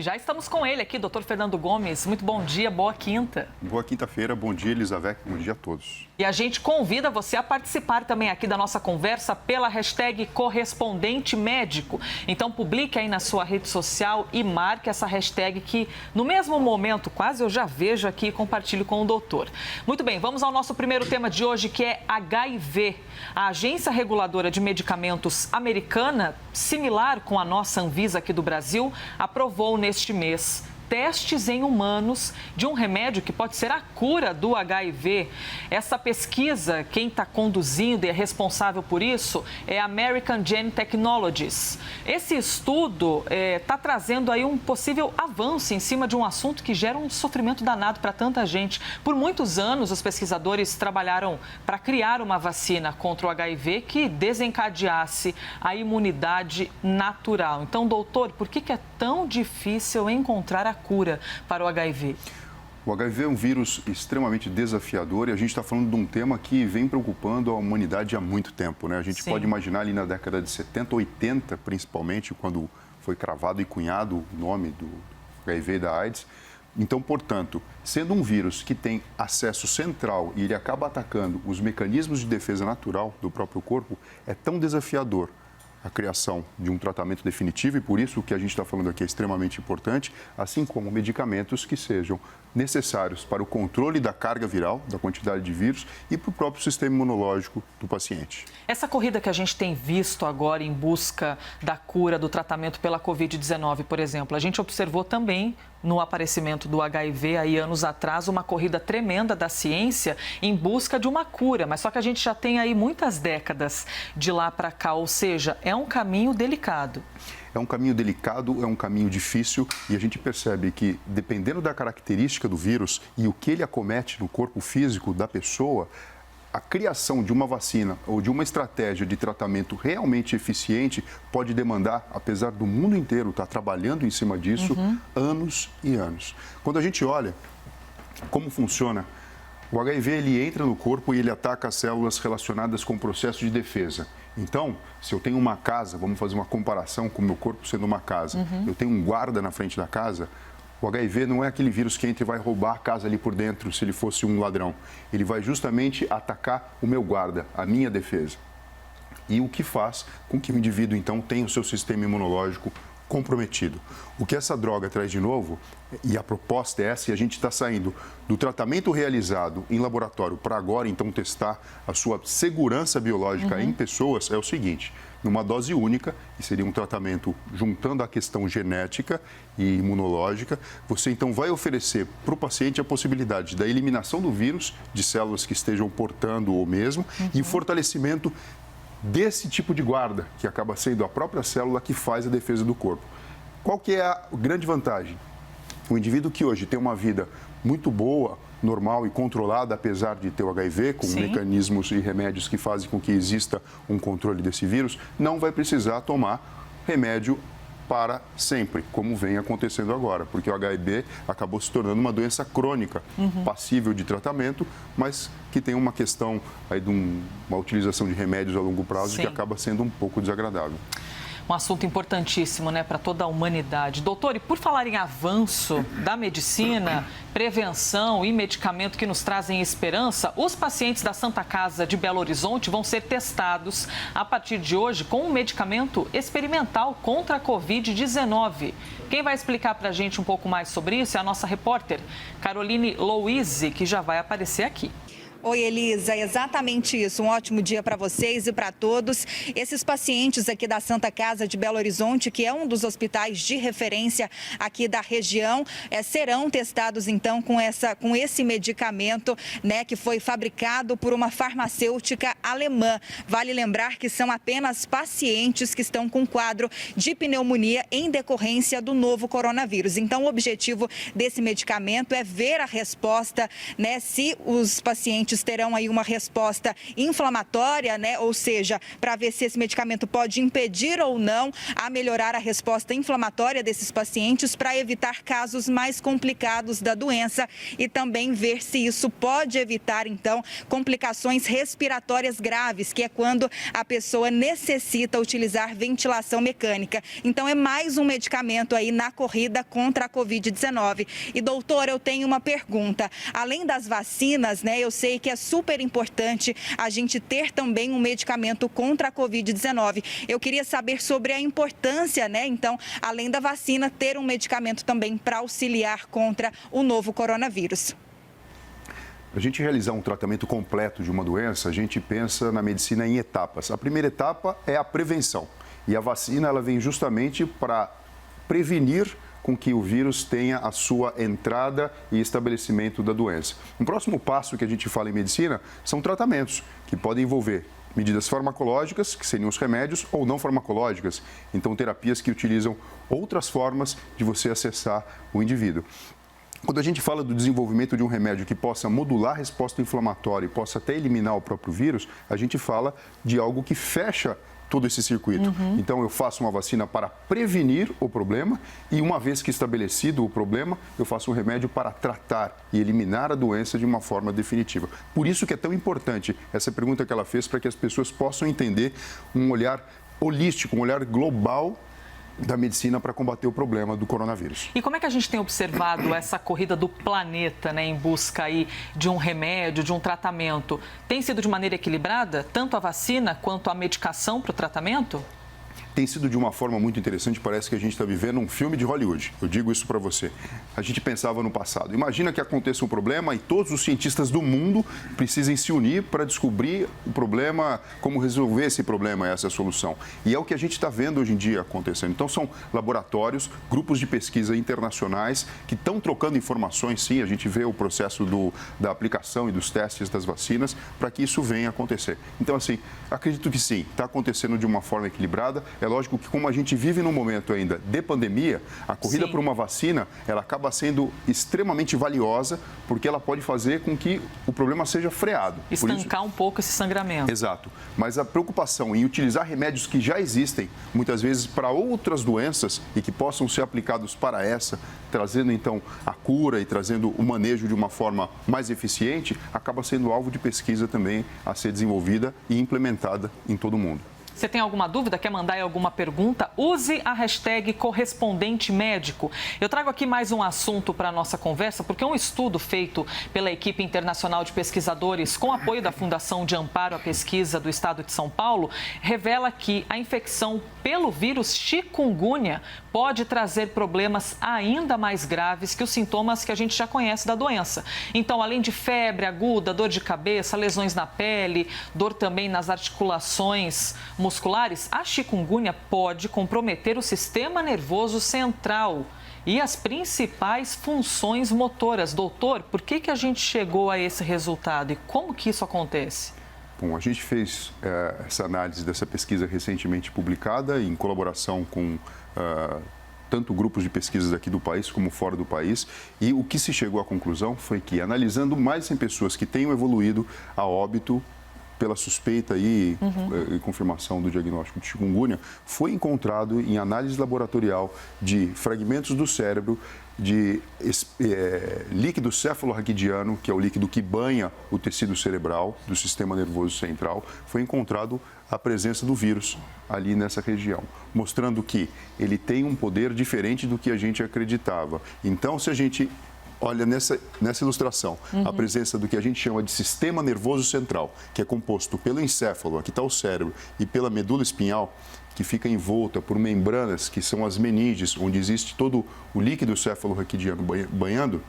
Já estamos com ele aqui, doutor Fernando Gomes. Muito bom dia, boa quinta. Boa quinta-feira, bom dia, Elizabeth, bom dia a todos. E a gente convida você a participar também aqui da nossa conversa pela hashtag correspondente médico. Então publique aí na sua rede social e marque essa hashtag que no mesmo momento quase eu já vejo aqui e compartilho com o doutor. Muito bem, vamos ao nosso primeiro tema de hoje, que é HIV. A Agência Reguladora de Medicamentos americana, similar com a nossa Anvisa aqui do Brasil, aprovou neste mês testes em humanos de um remédio que pode ser a cura do HIV. Essa pesquisa, quem está conduzindo e é responsável por isso é a American Gene Technologies. Esse estudo está trazendo aí um possível avanço em cima de um assunto que gera um sofrimento danado para tanta gente. Por muitos anos, os pesquisadores trabalharam para criar uma vacina contra o HIV que desencadeasse a imunidade natural. Então, doutor, por que é tão difícil encontrar a cura para o HIV? O HIV é um vírus extremamente desafiador e a gente está falando de um tema que vem preocupando a humanidade há muito tempo, né? A gente pode imaginar ali na década de 70, 80, principalmente, quando foi cravado e cunhado o nome do HIV e da AIDS. Então, portanto, sendo um vírus que tem acesso central e ele acaba atacando os mecanismos de defesa natural do próprio corpo, é tão desafiador a criação de um tratamento definitivo e por isso o que a gente está falando aqui é extremamente importante, assim como medicamentos que sejam necessários para o controle da carga viral, da quantidade de vírus e para o próprio sistema imunológico do paciente. Essa corrida que a gente tem visto agora em busca da cura, do tratamento pela Covid-19, por exemplo, a gente observou também no aparecimento do HIV, aí anos atrás, uma corrida tremenda da ciência em busca de uma cura, mas só que a gente já tem aí muitas décadas de lá para cá, ou seja, é um caminho delicado. É um caminho delicado, é um caminho difícil e a gente percebe que, dependendo da característica do vírus e o que ele acomete no corpo físico da pessoa, a criação de uma vacina ou de uma estratégia de tratamento realmente eficiente pode demandar, apesar do mundo inteiro estar trabalhando em cima disso, anos e anos. Quando a gente olha como funciona, o HIV ele entra no corpo e ele ataca as células relacionadas com o processo de defesa. Então, se eu tenho uma casa, vamos fazer uma comparação com o meu corpo sendo uma casa, eu tenho um guarda na frente da casa, o HIV não é aquele vírus que entra e vai roubar a casa ali por dentro, se ele fosse um ladrão. Ele vai justamente atacar o meu guarda, a minha defesa. E o que faz com que o indivíduo, então, tenha o seu sistema imunológico comprometido. O que essa droga traz de novo, e a proposta é essa, e a gente está saindo do tratamento realizado em laboratório para agora, então, testar a sua segurança biológica em pessoas, é o seguinte: numa dose única, e seria um tratamento juntando a questão genética e imunológica, você então vai oferecer para o paciente a possibilidade da eliminação do vírus, de células que estejam portando o mesmo, e o fortalecimento desse tipo de guarda, que acaba sendo a própria célula que faz a defesa do corpo. Qual que é a grande vantagem? O indivíduo que hoje tem uma vida muito boa, normal e controlada, apesar de ter o HIV, com mecanismos e remédios que fazem com que exista um controle desse vírus, não vai precisar tomar remédio para sempre, como vem acontecendo agora, porque o HIV acabou se tornando uma doença crônica, passível de tratamento, mas que tem uma questão aí de uma utilização de remédios a longo prazo que acaba sendo um pouco desagradável. Um assunto importantíssimo, né, para toda a humanidade. Doutor, e por falar em avanço da medicina, prevenção e medicamento que nos trazem esperança, os pacientes da Santa Casa de Belo Horizonte vão ser testados a partir de hoje com um medicamento experimental contra a Covid-19. Quem vai explicar para a gente um pouco mais sobre isso é a nossa repórter Caroline Louise, que já vai aparecer aqui. Oi, Elisa, exatamente isso. Um ótimo dia para vocês e para todos. Esses pacientes aqui da Santa Casa de Belo Horizonte, que é um dos hospitais de referência aqui da região, serão testados então com esse medicamento, né, que foi fabricado por uma farmacêutica alemã. Vale lembrar que são apenas pacientes que estão com quadro de pneumonia em decorrência do novo coronavírus. Então, o objetivo desse medicamento é ver a resposta, né, se os pacientes pacientes terão aí uma resposta inflamatória, né? Ou seja, para ver se esse medicamento pode impedir ou não a melhorar a resposta inflamatória desses pacientes, para evitar casos mais complicados da doença e também ver se isso pode evitar, então, complicações respiratórias graves, que é quando a pessoa necessita utilizar ventilação mecânica. Então, é mais um medicamento aí na corrida contra a Covid-19. E, doutor, eu tenho uma pergunta. Além das vacinas, né, eu sei que é super importante a gente ter também um medicamento contra a Covid-19. Eu queria saber sobre a importância, né, então, além da vacina, ter um medicamento também para auxiliar contra o novo coronavírus. Para a gente realizar um tratamento completo de uma doença, a gente pensa na medicina em etapas. A primeira etapa é a prevenção. E a vacina, ela vem justamente para prevenir com que o vírus tenha a sua entrada e estabelecimento da doença. Um próximo passo que a gente fala em medicina são tratamentos, que podem envolver medidas farmacológicas, que seriam os remédios, ou não farmacológicas. Então, terapias que utilizam outras formas de você acessar o indivíduo. Quando a gente fala do desenvolvimento de um remédio que possa modular a resposta inflamatória e possa até eliminar o próprio vírus, a gente fala de algo que fecha todo esse circuito. Então, eu faço uma vacina para prevenir o problema e, uma vez que estabelecido o problema, eu faço um remédio para tratar e eliminar a doença de uma forma definitiva. Por isso que é tão importante essa pergunta que ela fez, para que as pessoas possam entender um olhar holístico, um olhar global da medicina para combater o problema do coronavírus. E como é que a gente tem observado essa corrida do planeta, né, em busca aí de um remédio, de um tratamento? Tem sido de maneira equilibrada, tanto a vacina quanto a medicação para o tratamento? Tem sido de uma forma muito interessante, parece que a gente está vivendo um filme de Hollywood. Eu digo isso para você. A gente pensava no passado. Imagina que aconteça um problema e todos os cientistas do mundo precisem se unir para descobrir o problema, como resolver esse problema, essa solução. E é o que a gente está vendo hoje em dia acontecendo. Então, são laboratórios, grupos de pesquisa internacionais que estão trocando informações, sim. A gente vê o processo da aplicação e dos testes das vacinas para que isso venha a acontecer. Então, assim, acredito que sim, está acontecendo de uma forma equilibrada. É lógico que, como a gente vive num momento ainda de pandemia, a corrida por uma vacina, ela acaba sendo extremamente valiosa, porque ela pode fazer com que o problema seja freado. Estancar um pouco esse sangramento. Exato. Mas a preocupação em utilizar remédios que já existem, muitas vezes para outras doenças e que possam ser aplicados para essa, trazendo então a cura e trazendo o manejo de uma forma mais eficiente, acaba sendo alvo de pesquisa também a ser desenvolvida e implementada em todo o mundo. Você tem alguma dúvida? Quer mandar aí alguma pergunta? Use a hashtag correspondente médico. Eu trago aqui mais um assunto para a nossa conversa, porque um estudo feito pela equipe internacional de pesquisadores com apoio da Fundação de Amparo à Pesquisa do Estado de São Paulo revela que a infecção pelo vírus chikungunya pode trazer problemas ainda mais graves que os sintomas que a gente já conhece da doença. Então, além de febre aguda, dor de cabeça, lesões na pele, dor também nas articulações musculares, a chikungunya pode comprometer o sistema nervoso central e as principais funções motoras. Doutor, por que a gente chegou a esse resultado e como que isso acontece? Bom, a gente fez essa análise dessa pesquisa recentemente publicada em colaboração com tanto grupos de pesquisas aqui do país como fora do país, e o que se chegou à conclusão foi que, analisando mais 100 pessoas que tenham evoluído a óbito pela suspeita e confirmação do diagnóstico de chikungunya, foi encontrado em análise laboratorial de fragmentos do cérebro, de líquido cefalorraquidiano, que é o líquido que banha o tecido cerebral do sistema nervoso central, foi encontrado a presença do vírus ali nessa região, mostrando que ele tem um poder diferente do que a gente acreditava. Então, se a gente olha nessa ilustração a presença do que a gente chama de sistema nervoso central, que é composto pelo encéfalo, aqui está o cérebro, e pela medula espinhal, que fica envolta por membranas, que são as meninges, onde existe todo o líquido cefalorraquidiano banhando.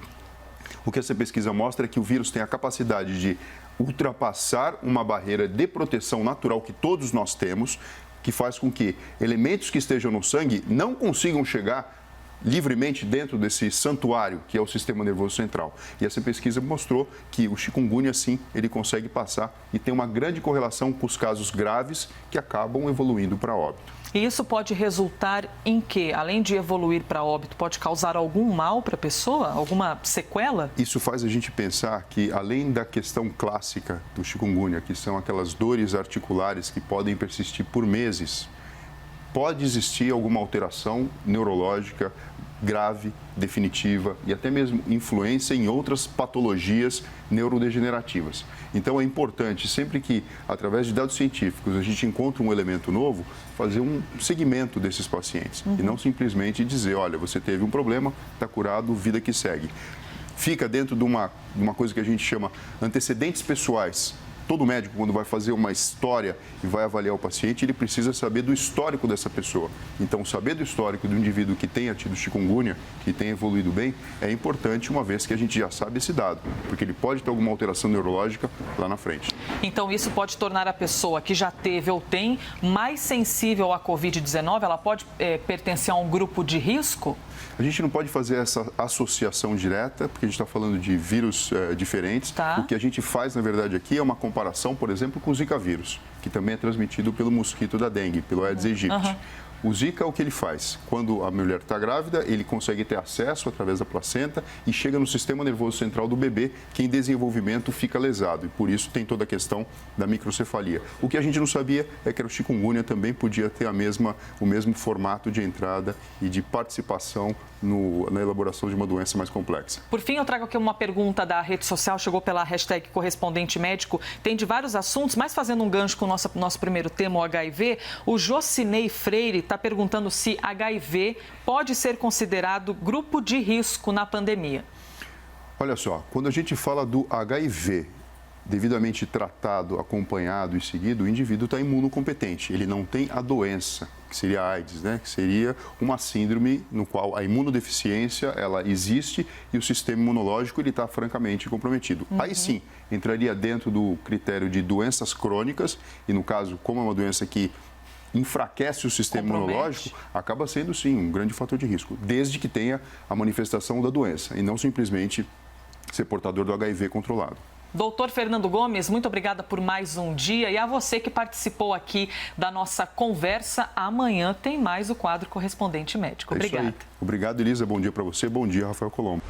O que essa pesquisa mostra é que o vírus tem a capacidade de ultrapassar uma barreira de proteção natural que todos nós temos, que faz com que elementos que estejam no sangue não consigam chegar livremente dentro desse santuário que é o sistema nervoso central. E essa pesquisa mostrou que o chikungunya, sim, ele consegue passar e tem uma grande correlação com os casos graves que acabam evoluindo para óbito. E isso pode resultar em quê? Além de evoluir para óbito, pode causar algum mal para a pessoa? Alguma sequela? Isso faz a gente pensar que, além da questão clássica do chikungunya, que são aquelas dores articulares que podem persistir por meses, pode existir alguma alteração neurológica grave, definitiva e até mesmo influência em outras patologias neurodegenerativas. Então é importante, sempre que, através de dados científicos, a gente encontra um elemento novo, fazer um segmento desses pacientes e não simplesmente dizer, olha, você teve um problema, está curado, vida que segue. Fica dentro de uma coisa que a gente chama antecedentes pessoais. Todo médico, quando vai fazer uma história e vai avaliar o paciente, ele precisa saber do histórico dessa pessoa. Então, saber do histórico do indivíduo que tenha tido chikungunya, que tenha evoluído bem, é importante, uma vez que a gente já sabe esse dado, porque ele pode ter alguma alteração neurológica lá na frente. Então, isso pode tornar a pessoa que já teve ou tem mais sensível à Covid-19? Ela pode pertencer a um grupo de risco? A gente não pode fazer essa associação direta, porque a gente está falando de vírus diferentes. Tá. O que a gente faz, na verdade, aqui é uma comparação, por exemplo, com o Zika vírus, que também é transmitido pelo mosquito da dengue, pelo Aedes aegypti. O Zika, o que ele faz? Quando a mulher está grávida, ele consegue ter acesso através da placenta e chega no sistema nervoso central do bebê, que em desenvolvimento fica lesado. E por isso tem toda a questão da microcefalia. O que a gente não sabia é que o chikungunya também podia ter o mesmo formato de entrada e de participação na elaboração de uma doença mais complexa. Por fim, eu trago aqui uma pergunta da rede social, chegou pela hashtag correspondente médico, tem de vários assuntos, mas fazendo um gancho com o nosso primeiro tema, o HIV, o Jocinei Freire está perguntando se HIV pode ser considerado grupo de risco na pandemia. Olha só, quando a gente fala do HIV, devidamente tratado, acompanhado e seguido, o indivíduo está imunocompetente, ele não tem a doença, que seria a AIDS, né? Que seria uma síndrome no qual a imunodeficiência ela existe e o sistema imunológico ele está francamente comprometido. Aí sim, entraria dentro do critério de doenças crônicas e no caso, como é uma doença que enfraquece o sistema imunológico, acaba sendo sim um grande fator de risco, desde que tenha a manifestação da doença e não simplesmente ser portador do HIV controlado. Doutor Fernando Gomes, muito obrigada por mais um dia e a você que participou aqui da nossa conversa. Amanhã tem mais o quadro Correspondente Médico. Obrigada. Obrigado, Elisa. Bom dia para você. Bom dia, Rafael Colombo.